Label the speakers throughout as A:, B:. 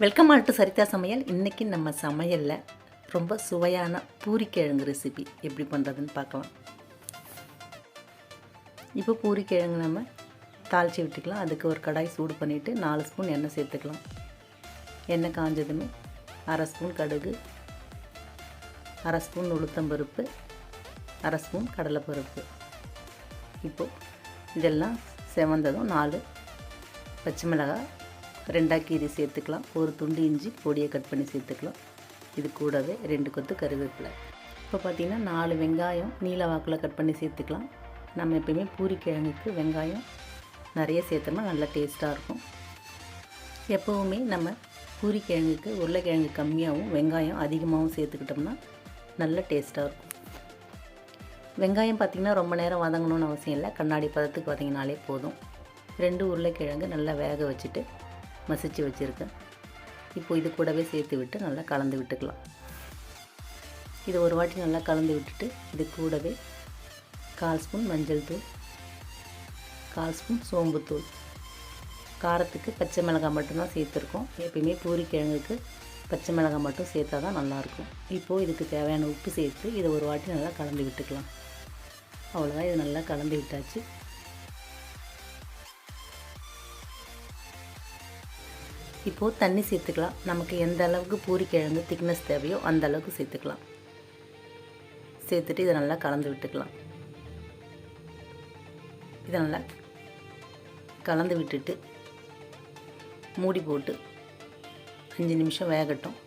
A: Welcome all to சரிதா சமையல். இன்றைக்கி நம்ம சமையலில் ரொம்ப சுவையான பூரிக்கிழங்கு ரெசிபி எப்படி பண்ணுறதுன்னு பார்க்கலாம். இப்போ பூரிக்கிழங்கு நம்ம தாளித்து விட்டுக்கலாம். அதுக்கு ஒரு கடாய் சூடு பண்ணிவிட்டு 4 ஸ்பூன் எண்ணெய் சேர்த்துக்கலாம். எண்ணெய் காஞ்சதுமே 1/2 ஸ்பூன் கடுகு, 1/2 ஸ்பூன் உளுத்தம்பருப்பு, 1/2 ஸ்பூன் கடலைப்பருப்பு. இப்போது இதெல்லாம் செவந்ததும் 4 பச்சை மிளகாய் 2 கீரி சேர்த்துக்கலாம். ஒரு துண்டு இஞ்சி பொடியை கட் பண்ணி சேர்த்துக்கலாம். இது கூடவே 2 கொத்து கருவேப்பிலை. இப்போ பார்த்திங்கன்னா 4 வெங்காயம் நீல வாக்கில் கட் பண்ணி சேர்த்துக்கலாம். நம்ம எப்பயுமே பூரிக்கிழங்குக்கு வெங்காயம் நிறைய சேர்த்தோம்னா நல்லா டேஸ்ட்டாக இருக்கும். எப்போவுமே நம்ம பூரிக்கிழங்குக்கு உருளைக்கிழங்கு கம்மியாகவும் வெங்காயம் அதிகமாகவும் சேர்த்துக்கிட்டோம்னா நல்ல டேஸ்ட்டாக இருக்கும். வெங்காயம் பார்த்திங்கன்னா ரொம்ப நேரம் வதங்கணும்னு அவசியம் இல்லை. கண்ணாடி பதத்துக்கு வதங்கினாலே போதும். 2 உருளைக்கிழங்கு நல்லா வேக வச்சுட்டு மசிச்சு வச்சுருக்கேன். இப்போது இது கூடவே சேர்த்து விட்டு நல்லா கலந்து விட்டுக்கலாம். இது ஒரு வாட்டி நல்லா கலந்து விட்டுட்டு இது கூடவே 1/4 ஸ்பூன் மஞ்சள் தூள், 1/4 ஸ்பூன் சோம்புத்தூள், காரத்துக்கு பச்சை மிளகாய் மட்டும்தான் சேர்த்துருக்கோம். எப்பயுமே பூரிக்கிழங்குக்கு பச்சை மிளகாய் மட்டும் சேர்த்தா தான் நல்லாயிருக்கும். இப்போது இதுக்கு தேவையான உப்பு சேர்த்து இதை ஒரு வாட்டி நல்லா கலந்து விட்டுக்கலாம். அவ்வளோதான், இது நல்லா கலந்து விட்டாச்சு. இப்போது தண்ணி சேர்த்துக்கலாம். நமக்கு எந்த அளவுக்கு பூரிக்கிழங்கு திக்னஸ் தேவையோ அந்த அளவுக்கு சேர்த்துக்கலாம். சேர்த்துட்டு இதை நல்லா கலந்து விட்டுக்கலாம். இதை நல்லா கலந்து விட்டுட்டு மூடி போட்டு 5 நிமிஷம் வேகட்டும்.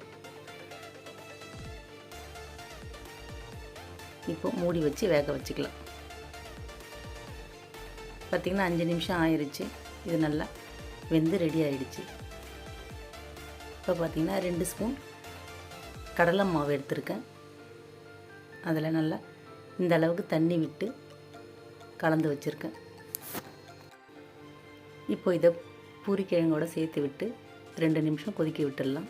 A: இப்போது மூடி வச்சு வேக வச்சுக்கலாம். பார்த்திங்கன்னா 5 நிமிஷம் ஆயிடுச்சு. இது நல்லா வெந்து ரெடி ஆகிடுச்சு. இப்போ பார்த்திங்கன்னா 2 ஸ்பூன் கடலை மாவு எடுத்திருக்கேன். அதில் நல்லா இந்த அளவுக்கு தண்ணி விட்டு கலந்து வச்சுருக்கேன். இப்போ இதை பூரிக்கிழங்கோடு சேர்த்து விட்டு 2 நிமிஷம் கொதிக்க விட்டுடலாம்.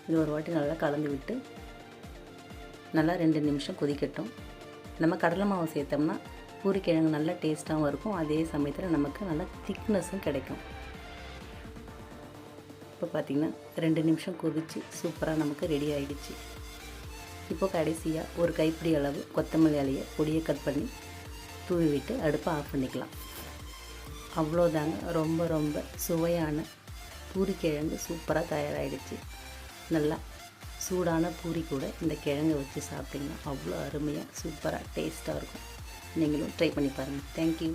A: இது ஒரு வாட்டி நல்லா கலந்து விட்டு நல்லா 2 நிமிஷம் கொதிக்கட்டும். நம்ம கடலை மாவு சேர்த்தோம்னா பூரிக்கிழங்கு நல்லா டேஸ்ட்டாகவும் இருக்கும். அதே சமயத்தில் நமக்கு நல்லா திக்னஸும் கிடைக்கும். இப்போ பார்த்திங்கன்னா 2 நிமிஷம் கொதித்து சூப்பராக நமக்கு ரெடி ஆகிடுச்சு. இப்போ கடைசியாக ஒரு கைப்பிடி அளவு கொத்தமல்லி இலையை பொடியை கட் பண்ணி தூவி விட்டு அடுப்பை ஆஃப் பண்ணிக்கலாம். அவ்வளோதாங்க, ரொம்ப ரொம்ப சுவையான பூரிக்கிழங்கு சூப்பராக தயாராகிடுச்சு. நல்லா சூடான பூரி கூட இந்த கிழங்கை வச்சு சாப்பிட்டிங்கன்னா அவ்வளோ அருமையாக சூப்பராக டேஸ்ட்டாக இருக்கும். நீங்களும் ட்ரை பண்ணி பாருங்கள். தேங்க்யூ.